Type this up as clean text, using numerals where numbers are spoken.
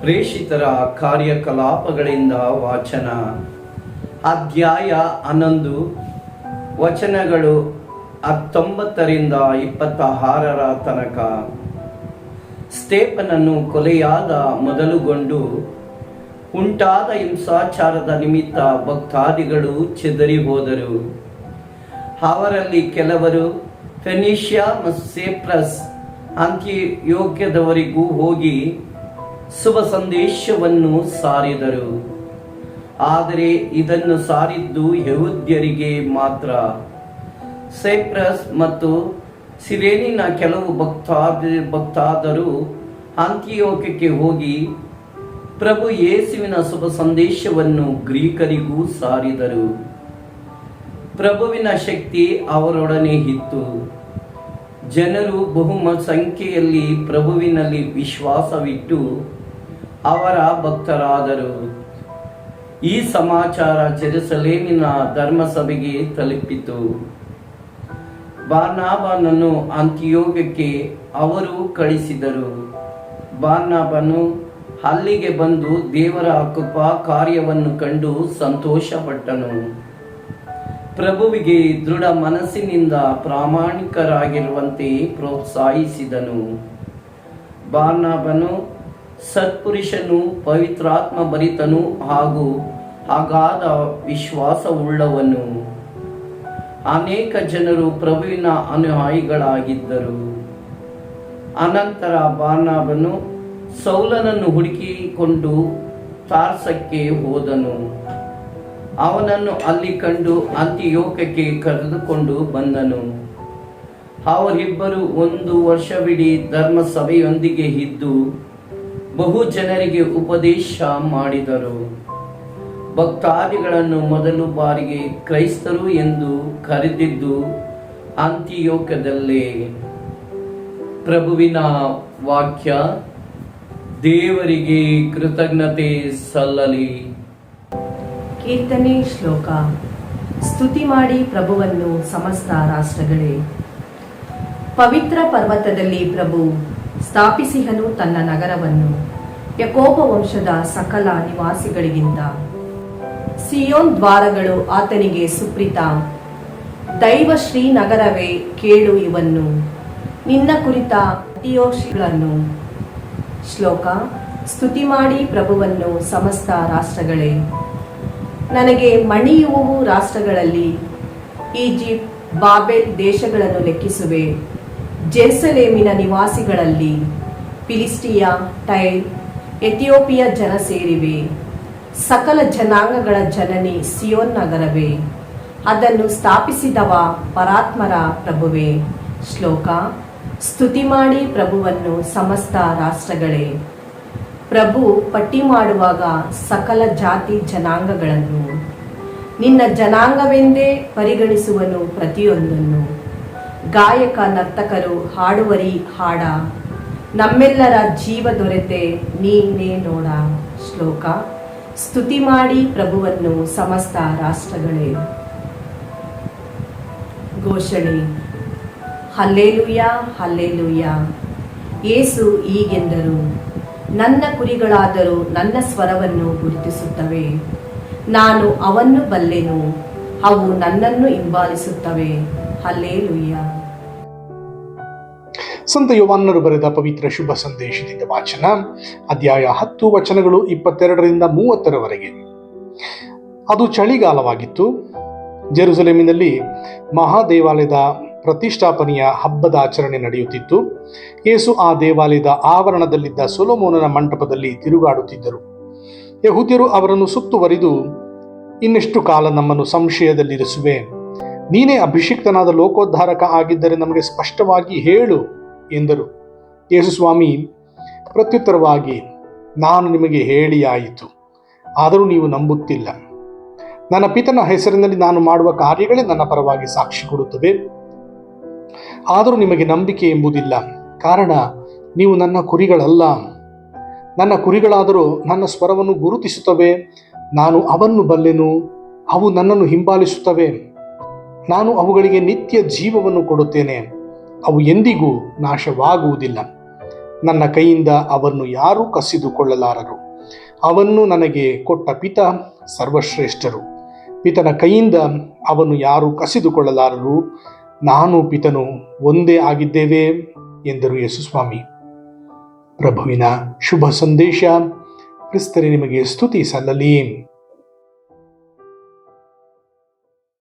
ಪ್ರೇಷಿತರ ಕಾರ್ಯಕಲಾಪಗಳಿಂದ ವಾಚನ. ಅಧ್ಯಾಯ 11, ವಚನಗಳು 19ರಿಂದ 26 ತನಕ. ಸ್ಟೇಫನನು ಕೊಲೆಯಾದ ಮೊದಲುಗೊಂಡು ಉಂಟಾದ ಹಿಂಸಾಚಾರದ ನಿಮಿತ್ತ ಭಕ್ತಾದಿಗಳು ಚೆದರಿ ಹೋದರು. ಅವರಲ್ಲಿ ಕೆಲವರು ಫೆನಿಷಿಯ ಮತ್ತು ಸೈಪ್ರಸ್ ಅಂತಿಯೋಕ್ಯದವರೆಗೂ ಹೋಗಿ ಶುಭ ಸಂದೇಶವನ್ನು ಸಾರಿದರು. ಆದರೆ ಇದನ್ನು ಸಾರಿದ್ದು ಯಹೂದ್ಯರಿಗೆ ಮಾತ್ರ. ಸೈಪ್ರಸ್ ಮತ್ತು ಸಿರೇನಿನ ಕೆಲವು ಭಕ್ತಾದರು ಅಂತಿಯೋಕ್ಯಕ್ಕೆ ಹೋಗಿ ಪ್ರಭು ಯೇಸುವಿನ ಶುಭ ಸಂದೇಶವನ್ನು ಗ್ರೀಕರಿಗೂ ಸಾರಿದರು. ಪ್ರಭುವಿನ ಶಕ್ತಿ ಅವರೊಡನೆ ಇತ್ತು. ಜನರು ಬಹುಸಂಖ್ಯೆಯಲ್ಲಿ ಪ್ರಭುವಿನಲ್ಲಿ ವಿಶ್ವಾಸವಿಟ್ಟು ಅವರ ಭಕ್ತರಾದರು. ಈ ಸಮಾಚಾರ ಜೆರುಸಲೇಮಿನ ಧರ್ಮಸಭೆಗೆ ತಲುಪಿತು. ಬಾರ್ನಬನನ್ನು ಅಂತಿಯೋಕ್ಯಕ್ಕೆ ಅವರು ಕಳಿಸಿದರು. ಬಾರ್ನಬನು ಅಲ್ಲಿಗೆ ಬಂದು ದೇವರ ಕೃಪಾ ಕಾರ್ಯವನ್ನು ಕಂಡು ಸಂತೋಷಪಟ್ಟನು. ಪ್ರಭುವಿಗೆ ದೃಢ ಮನಸ್ಸಿನಿಂದ ಪ್ರಾಮಾಣಿಕರಾಗಿರುವಂತೆ ಪ್ರೋತ್ಸಾಹಿಸಿದನು. ಬಾರ್ನಬನು ಸತ್ಪುರುಷನು, ಪವಿತ್ರಾತ್ಮ ಭರಿತನು ಹಾಗೂ ಅಗಾಧ ವಿಶ್ವಾಸವುಳ್ಳವನು. ಅನೇಕ ಜನರು ಪ್ರಭುವಿನ ಅನುಯಾಯಿಗಳಾಗಿದ್ದರು. ಅನಂತರ ಬಾರ್ನಬನು ಸೌಲನನ್ನು ಹುಡುಕಿಕೊಂಡು ತಾರ್ಸಕ್ಕೆ ಹೋದನು. ಅವನನ್ನು ಅಲ್ಲಿ ಕಂಡು ಅಂತಿಯೋಕ್ಯಕ್ಕೆ ಕರೆದುಕೊಂಡು ಬಂದನು. ಅವರಿಬ್ಬರು 1 ವರ್ಷವಿಡೀ ಧರ್ಮಸಭೆಯೊಂದಿಗೆ ಇದ್ದು ಬಹು ಜನರಿಗೆ ಉಪದೇಶ ಮಾಡಿದರು. ಭಕ್ತಾದಿಗಳನ್ನು ಮೊದಲು ಬಾರಿಗೆ ಕ್ರೈಸ್ತರು ಎಂದು ಕರೆದಿದ್ದು ಅಂತಿಯೋಕ್ಯದಲ್ಲೇ. ಪ್ರಭುವಿನ ವಾಕ್ಯ. ದೇವರಿಗೆ ಕೃತಜ್ಞತೆ ಸಲ್ಲಲಿ. ಕೀರ್ತನೆ ಶ್ಲೋಕ. ಸ್ತುತಿ ಮಾಡಿ ಪ್ರಭುವನ್ನು ಸಮಸ್ತ ರಾಷ್ಟ್ರಗಳೇ. ಪವಿತ್ರ ಪರ್ವತದಲ್ಲಿ ಪ್ರಭು ಸ್ಥಾಪಿಸಿಹನು ತನ್ನ ನಗರವನ್ನು ಯಾಕೋಬ ವಂಶದ ಸಕಲ ನಿವಾಸಿಗಳಿಗಿಂತ. ಸಿಯೋನ್ ದ್ವಾರಗಳು ಆತನಿಗೆ ಸುಪ್ರೀತ. ದೈವ ಶ್ರೀನಗರವೇ, ಕೇಳು ಇವನ್ನು ನಿನ್ನ ಕುರಿತ ಅತಿಯೋಷಿಗಳನ್ನು. ಶ್ಲೋಕ. ಸ್ತುತಿ ಮಾಡಿ ಪ್ರಭುವನ್ನು ಸಮಸ್ತ ರಾಷ್ಟ್ರಗಳೇ. ನನಗೆ ಮಣಿಯುವವು ರಾಷ್ಟ್ರಗಳಲ್ಲಿ. ಈಜಿಪ್ಟ್, ಬಾಬೆಲ್ ದೇಶಗಳನ್ನು ಲೆಕ್ಕಿಸುವೆ. ಜೆರುಸಲೇಮಿನ ನಿವಾಸಿಗಳಲ್ಲಿ ಫಿಲಿಸ್ಟಿಯ, ಟೈರ್, ಎಥಿಯೋಪಿಯ ಜನ ಸೇರಿವೆ. ಸಕಲ ಜನಾಂಗಗಳ ಜನನಿ ಸಿಯೋನ್ ನಗರವೇ. ಅದನ್ನು ಸ್ಥಾಪಿಸಿದವ ಪರಾತ್ಮರ ಪ್ರಭುವೇ. ಶ್ಲೋಕ. ಸ್ತುತಿ ಮಾಡಿ ಪ್ರಭುವನ್ನು ಸಮಸ್ತ ರಾಷ್ಟ್ರಗಳೇ. ಪ್ರಭು ಪಟ್ಟಿ ಮಾಡುವಾಗ ಸಕಲ ಜಾತಿ ಜನಾಂಗಗಳನ್ನು ನಿನ್ನ ಜನಾಂಗವೆಂದೇ ಪರಿಗಣಿಸುವನು ಪ್ರತಿಯೊಂದನ್ನು. ಗಾಯಕ ನರ್ತಕರು ಹಾಡುವರಿ ಹಾಡ, ನಮ್ಮೆಲ್ಲರ ಜೀವ ದೊರೆತೆ ನೀನೇ ನೋಡ. ಶ್ಲೋಕ. ಸ್ತುತಿ ಮಾಡಿ ಪ್ರಭುವನ್ನು ಸಮಸ್ತ ರಾಷ್ಟ್ರಗಳೇ. ಘೋಷಣೆ. Hallelujah, hallelujah. ಯೇಸು ಹೀಗೆಂದರು, ನನ್ನ ಕುರಿಗಳಾದರೂ ನನ್ನ ಸ್ವರವನ್ನು ಗುರುತಿಸುತ್ತವೆ. ನಾನು ಅವನ್ನು ಬಲ್ಲೆನು, ಅವು ನನ್ನನ್ನು ಹಿಂಬಾಲಿಸುತ್ತವೆ. ಹಲ್ಲೇಲೂಯ. ಸಂತ ಯೋಹಾನರು ಬರೆದ ಪವಿತ್ರ ಶುಭ ಸಂದೇಶದಿಂದ ವಾಚನ. ಅಧ್ಯಾಯ 10, ವಚನಗಳು 22ರಿಂದ 30ರವರೆಗೆ. ಅದು ಚಳಿಗಾಲವಾಗಿತ್ತು. ಜೆರುಸಲೇಮಿನಲ್ಲಿ ಮಹಾದೇವಾಲಯದ ಪ್ರತಿಷ್ಠಾಪನೆಯ ಹಬ್ಬದ ಆಚರಣೆ ನಡೆಯುತ್ತಿತ್ತು. ಯೇಸು ಆ ದೇವಾಲಯದ ಆವರಣದಲ್ಲಿದ್ದ ಸೊಲೊಮೋನನ ಮಂಟಪದಲ್ಲಿ ತಿರುಗಾಡುತ್ತಿದ್ದರು. ಯಹೂದ್ಯರು ಅವರನ್ನು ಸುತ್ತುವರಿದು, ಇನ್ನೆಷ್ಟು ಕಾಲ ನಮ್ಮನ್ನು ಸಂಶಯದಲ್ಲಿರಿಸುವೆ? ನೀನೇ ಅಭಿಷಿಕ್ತನಾದ ಲೋಕೋದ್ಧಾರಕ ಆಗಿದ್ದರೆ ನಮಗೆ ಸ್ಪಷ್ಟವಾಗಿ ಹೇಳು ಎಂದರು. ಯೇಸು ಸ್ವಾಮಿ ಪ್ರತ್ಯುತ್ತರವಾಗಿ, ನಾನು ನಿಮಗೆ ಹೇಳಿಯಾಯಿತು, ಆದರೂ ನೀವು ನಂಬುತ್ತಿಲ್ಲ. ನನ್ನ ಪಿತನ ಹೆಸರಿನಲ್ಲಿ ನಾನು ಮಾಡುವ ಕಾರ್ಯಗಳೇ ನನ್ನ ಪರವಾಗಿ ಸಾಕ್ಷಿ ಕೊಡುತ್ತವೆ. ಆದರೂ ನಿಮಗೆ ನಂಬಿಕೆ ಎಂಬುದಿಲ್ಲ, ಕಾರಣ ನೀವು ನನ್ನ ಕುರಿಗಳಲ್ಲ. ನನ್ನ ಕುರಿಗಳಾದರೂ ನನ್ನ ಸ್ವರವನ್ನು ಗುರುತಿಸುತ್ತವೆ. ನಾನು ಅವನ್ನು ಬಲ್ಲೆನು, ಅವು ನನ್ನನ್ನು ಹಿಂಬಾಲಿಸುತ್ತವೆ. ನಾನು ಅವುಗಳಿಗೆ ನಿತ್ಯ ಜೀವವನ್ನು ಕೊಡುತ್ತೇನೆ, ಅವು ಎಂದಿಗೂ ನಾಶವಾಗುವುದಿಲ್ಲ. ನನ್ನ ಕೈಯಿಂದ ಅವನ್ನು ಯಾರೂ ಕಸಿದುಕೊಳ್ಳಲಾರರು. ಅವನ್ನು ನನಗೆ ಕೊಟ್ಟ ಪಿತ ಸರ್ವಶ್ರೇಷ್ಠರು. ಪಿತನ ಕೈಯಿಂದ ಅವನ್ನು ಯಾರೂ ಕಸಿದುಕೊಳ್ಳಲಾರರು. ನಾನು ಪಿತನು ಒಂದೇ ಆಗಿದ್ದೇವೆ ಎಂದರು ಯೇಸುಸ್ವಾಮಿ. ಪ್ರಭುವಿನ ಶುಭ ಸಂದೇಶ. ಕ್ರಿಸ್ತರೇ ನಿಮಗೆ ಸ್ತುತಿ ಸಲ್ಲಲಿ.